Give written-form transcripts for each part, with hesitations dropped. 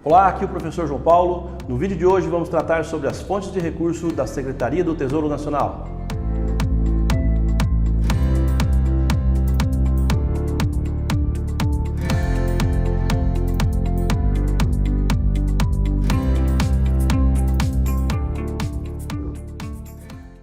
Olá, aqui é o professor João Paulo. No vídeo de hoje vamos tratar sobre as fontes de recurso da Secretaria do Tesouro Nacional.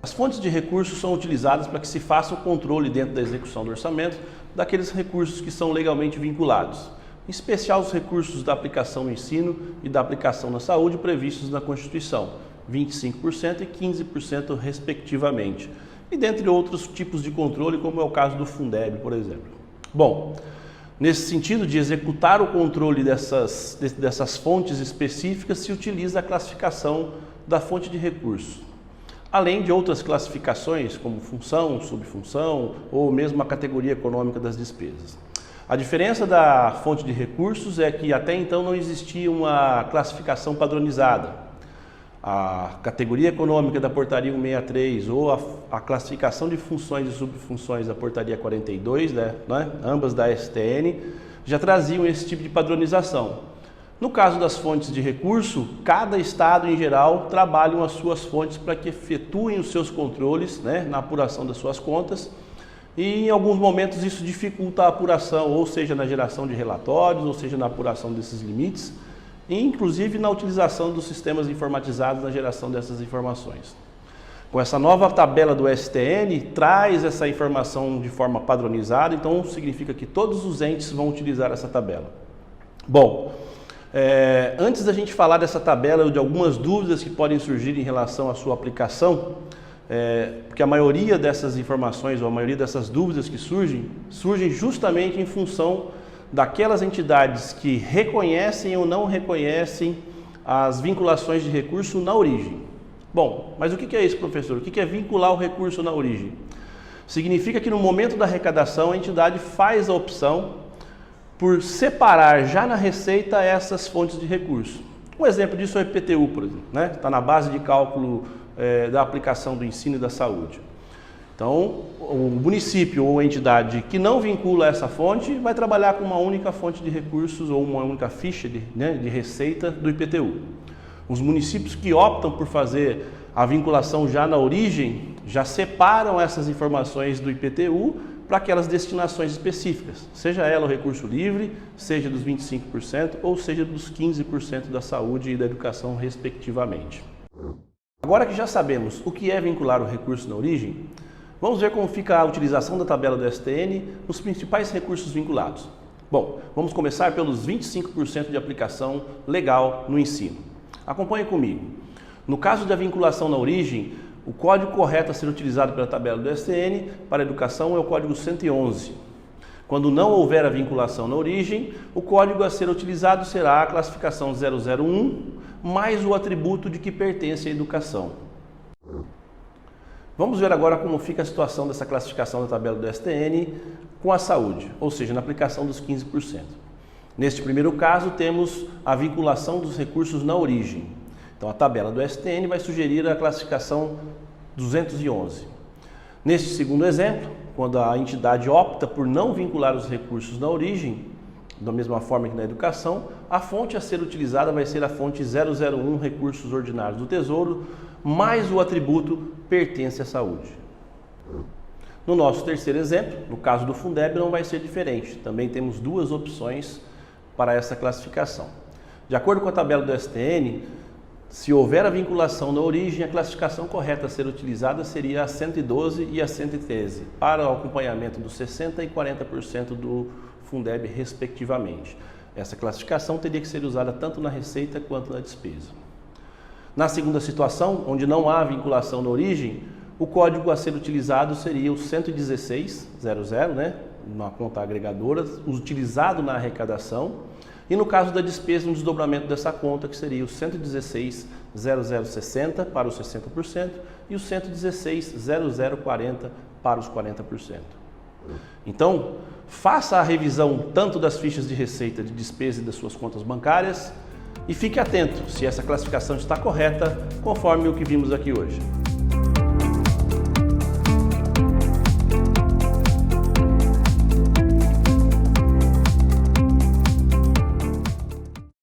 As fontes de recursos são utilizadas para que se faça o controle dentro da execução do orçamento daqueles recursos que são legalmente vinculados, em especial os recursos da aplicação no ensino e da aplicação na saúde previstos na Constituição, 25% e 15% respectivamente, e dentre outros tipos de controle, como é o caso do Fundeb, por exemplo. Bom, nesse sentido de executar o controle dessas fontes específicas, se utiliza a classificação da fonte de recursos, além de outras classificações, como função, subfunção ou mesmo a categoria econômica das despesas. A diferença da fonte de recursos é que até então não existia uma classificação padronizada. A categoria econômica da Portaria 163 ou a classificação de funções e subfunções da Portaria 42, ambas da STN, já traziam esse tipo de padronização. No caso das fontes de recurso, cada estado em geral trabalha as suas fontes para que efetuem os seus controles, na apuração das suas contas, e em alguns momentos isso dificulta a apuração, ou seja, na geração de relatórios, ou seja, na apuração desses limites, e inclusive na utilização dos sistemas informatizados na geração dessas informações. Com essa nova tabela do STN, traz essa informação de forma padronizada, então significa que todos os entes vão utilizar essa tabela. Bom, antes da gente falar dessa tabela ou de algumas dúvidas que podem surgir em relação à sua aplicação, porque a maioria dessas informações ou a maioria dessas dúvidas que surgem justamente em função daquelas entidades que reconhecem ou não reconhecem as vinculações de recurso na origem. Bom, mas o que é isso, professor? O que é vincular o recurso na origem? Significa que no momento da arrecadação a entidade faz a opção por separar já na receita essas fontes de recurso. Um exemplo disso é o IPTU, por exemplo, está na base de cálculo da aplicação do ensino e da saúde. Então, o município ou a entidade que não vincula essa fonte vai trabalhar com uma única fonte de recursos ou uma única ficha de receita do IPTU. Os municípios que optam por fazer a vinculação já na origem, já separam essas informações do IPTU para aquelas destinações específicas, seja ela o recurso livre, seja dos 25% ou seja dos 15% da saúde e da educação, respectivamente. Agora que já sabemos o que é vincular o recurso na origem, vamos ver como fica a utilização da tabela do STN nos principais recursos vinculados. Bom, vamos começar pelos 25% de aplicação legal no ensino. Acompanhe comigo. No caso da vinculação na origem, o código correto a ser utilizado pela tabela do STN para a educação é o código 111. Quando não houver a vinculação na origem, o código a ser utilizado será a classificação 001 mais o atributo de que pertence à educação. Vamos ver agora como fica a situação dessa classificação da tabela do STN com a saúde, ou seja, na aplicação dos 15%. Neste primeiro caso, temos a vinculação dos recursos na origem. Então, a tabela do STN vai sugerir a classificação 211. Neste segundo exemplo, quando a entidade opta por não vincular os recursos na origem, da mesma forma que na educação, a fonte a ser utilizada vai ser a fonte 001 Recursos Ordinários do Tesouro, mais o atributo pertence à saúde. No nosso terceiro exemplo, no caso do Fundeb, não vai ser diferente. Também temos duas opções para essa classificação. De acordo com a tabela do STN, se houver a vinculação na origem, a classificação correta a ser utilizada seria a 112 e a 113, para o acompanhamento dos 60% e 40% do Fundeb, respectivamente. Essa classificação teria que ser usada tanto na receita quanto na despesa. Na segunda situação, onde não há vinculação na origem, o código a ser utilizado seria o 11600, uma conta agregadora, utilizado na arrecadação, e no caso da despesa, um desdobramento dessa conta, que seria o 1160060 para os 60% e o 1160040 para os 40%. Então, faça a revisão tanto das fichas de receita, de despesa e das suas contas bancárias e fique atento se essa classificação está correta, conforme o que vimos aqui hoje.